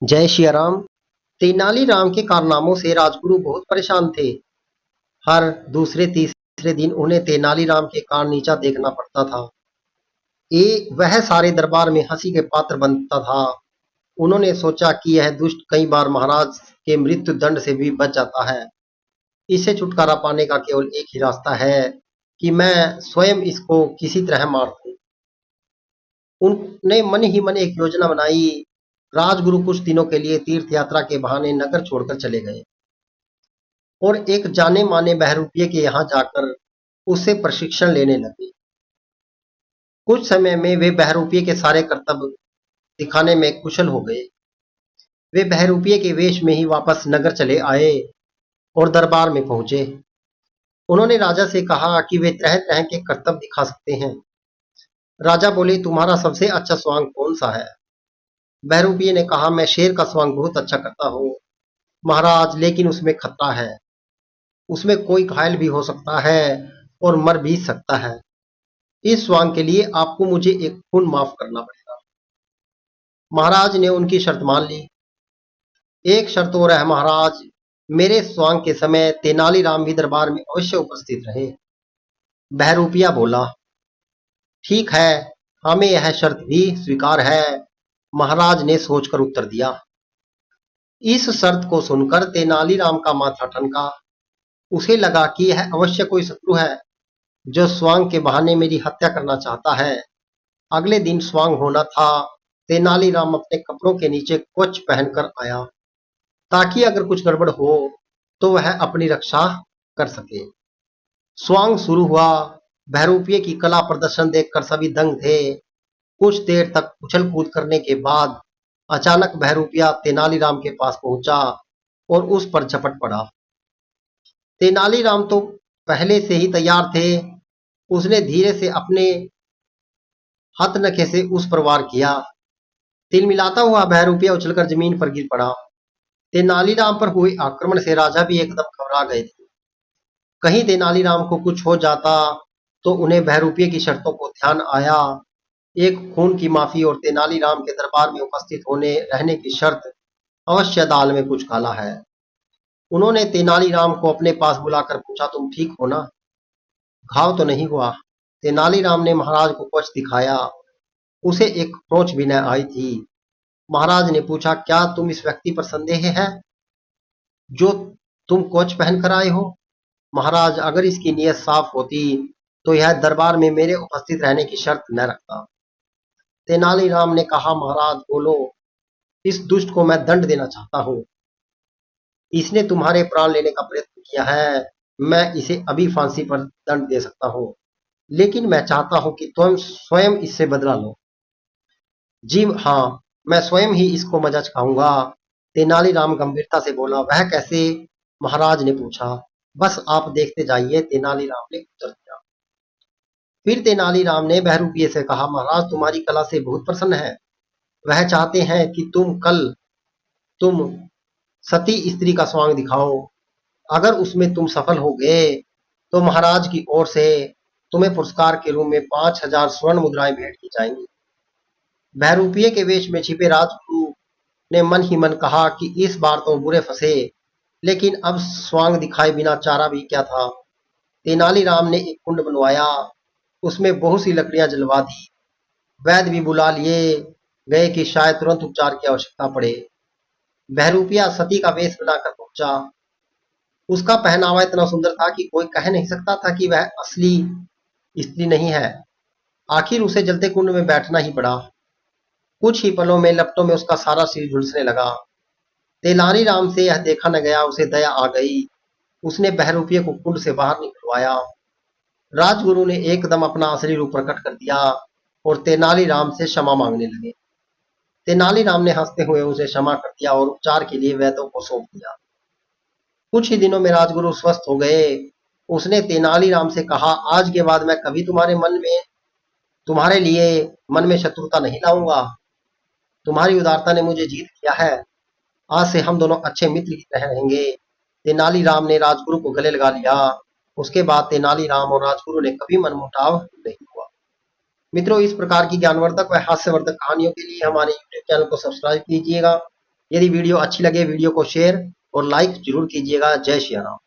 जय सिया राम। तेनालीराम के कारनामों से राजगुरु बहुत परेशान थे। हर दूसरे तीसरे दिन उन्हें तेनालीराम के कान नीचा देखना पड़ता था। ये वह सारे दरबार में हंसी के पात्र बनता था। उन्होंने सोचा कि यह दुष्ट कई बार महाराज के मृत्यु दंड से भी बच जाता है। इससे छुटकारा पाने का केवल एक ही रास्ता है कि मैं स्वयं इसको किसी तरह मार दूं। उनने मन ही मन एक योजना बनाई। राजगुरु कुछ दिनों के लिए तीर्थ यात्रा के बहाने नगर छोड़कर चले गए और एक जाने माने बहरूपिये के यहाँ जाकर उससे प्रशिक्षण लेने लगे। कुछ समय में वे बहरूपिये के सारे करतब दिखाने में कुशल हो गए। वे बहरूपिये के वेश में ही वापस नगर चले आए और दरबार में पहुंचे। उन्होंने राजा से कहा कि वे तरह तरह के करतब दिखा सकते हैं। राजा बोले, तुम्हारा सबसे अच्छा स्वांग कौन सा है? बहरूपिये ने कहा, मैं शेर का स्वांग बहुत अच्छा करता हूँ महाराज, लेकिन उसमें खतरा है। उसमें कोई घायल भी हो सकता है और मर भी सकता है। इस स्वांग के लिए आपको मुझे एक खून माफ करना पड़ेगा। महाराज ने उनकी शर्त मान ली। एक शर्त और है महाराज, मेरे स्वांग के समय तेनालीराम भी दरबार में अवश्य उपस्थित रहे। बहरूपिया बोला, ठीक है, हमें यह शर्त भी स्वीकार है। महाराज ने सोचकर उत्तर दिया। इस शर्त को सुनकर तेनालीराम का माथा ठनका। उसे लगा कि यह अवश्य कोई शत्रु है जो स्वांग के बहाने मेरी हत्या करना चाहता है। अगले दिन स्वांग होना था। तेनालीराम अपने कपड़ों के नीचे कवच पहनकर आया ताकि अगर कुछ गड़बड़ हो तो वह अपनी रक्षा कर सके। स्वांग शुरू हुआ। बहरूपिये की कला प्रदर्शन देखकर सभी दंग थे। कुछ देर तक उछल कूद करने के बाद अचानक बहरूपिया तेनालीराम के पास पहुंचा और उस पर झपट पड़ा। तेनालीराम तो पहले से ही तैयार थे। उसने धीरे से अपने हथनखे से उस पर वार किया। तिलमिलाता हुआ बहरूपिया उछलकर जमीन पर गिर पड़ा। तेनालीराम पर हुए आक्रमण से राजा भी एकदम घबरा गए थे। कहीं तेनालीराम को कुछ हो जाता तो उन्हें बहरूपिये की शर्तों को ध्यान आया। एक खून की माफी और तेनालीराम के दरबार में उपस्थित होने रहने की शर्त। अवश्य दाल में कुछ काला है। उन्होंने तेनालीराम को अपने पास बुलाकर पूछा, तुम ठीक हो ना? घाव तो नहीं हुआ? तेनालीराम ने महाराज को कवच दिखाया। उसे एक खरोंच भी न आई थी। महाराज ने पूछा, क्या तुम इस व्यक्ति पर संदेह है जो तुम कवच पहनकर आए हो? महाराज, अगर इसकी नीयत साफ होती तो यह दरबार में मेरे उपस्थित रहने की शर्त न रखता। तेनालीराम ने कहा, महाराज बोलो, इस दुष्ट को मैं दंड देना चाहता हूँ। इसने तुम्हारे प्राण लेने का प्रयत्न किया है। मैं इसे अभी फांसी पर दंड दे सकता हूँ, लेकिन मैं चाहता हूं कि तुम स्वयं इससे बदला लो। जी हाँ, मैं स्वयं ही इसको मजा चखाऊंगा। तेनालीराम गंभीरता से बोला। वह कैसे? महाराज ने पूछा। बस आप देखते जाइए, तेनालीराम ने उत्तर दिया। फिर तेनालीराम ने बहरूपिये से कहा, महाराज तुम्हारी कला से बहुत प्रसन्न है। वह चाहते हैं कि तुम सती स्त्री का स्वांग दिखाओ। अगर उसमें तुम सफल हो गए तो महाराज की ओर से तुम्हें पुरस्कार के रूप में 5,000 स्वर्ण मुद्राएं भेंट की जाएंगी। बहरूपिये के वेश में छिपे राजगुरु ने मन ही मन कहा कि इस बार तो बुरे फंसे, लेकिन अब स्वांग दिखाए बिना चारा भी क्या था। तेनालीराम ने एक कुंड बनवाया। उसमें बहुत सी लकड़ियां जलवा दी। वैद्य भी बुला लिए गए कि शायद तुरंत उपचार की आवश्यकता पड़े। बहरूपिया सती का वेश बनाकर पहुंचा। उसका पहनावा इतना सुंदर था कि कोई कह नहीं सकता था कि वह असली स्त्री नहीं है। आखिर उसे जलते कुंड में बैठना ही पड़ा। कुछ ही पलों में लपटों में उसका सारा शरीर झुलसने लगा। तेनालीराम से यह देखा न गया। उसे दया आ गई। उसने बहरूपिये को कुंड से बाहर निकलवाया। राजगुरु ने एकदम अपना असली रूप प्रकट कर दिया और तेनालीराम से क्षमा मांगने लगे। तेनालीराम ने हंसते हुए उसे क्षमा कर दिया और उपचार के लिए वैद्यों को सौंप दिया। कुछ ही दिनों में राजगुरु स्वस्थ हो गए। उसने तेनालीराम से कहा, आज के बाद मैं कभी तुम्हारे लिए मन में शत्रुता नहीं लाऊंगा। तुम्हारी उदारता ने मुझे जीत लिया है। आज से हम दोनों अच्छे मित्र की तरह रहेंगे। तेनालीराम ने राजगुरु को गले लगा लिया। उसके बाद तेनालीराम और राजगुरु ने कभी मनमुटाव नहीं हुआ। मित्रों, इस प्रकार की ज्ञानवर्धक व हास्यवर्धक कहानियों के लिए हमारे यूट्यूब चैनल को सब्सक्राइब कीजिएगा यदि वीडियो अच्छी लगे वीडियो को शेयर और लाइक जरूर कीजिएगा। जय श्री राम।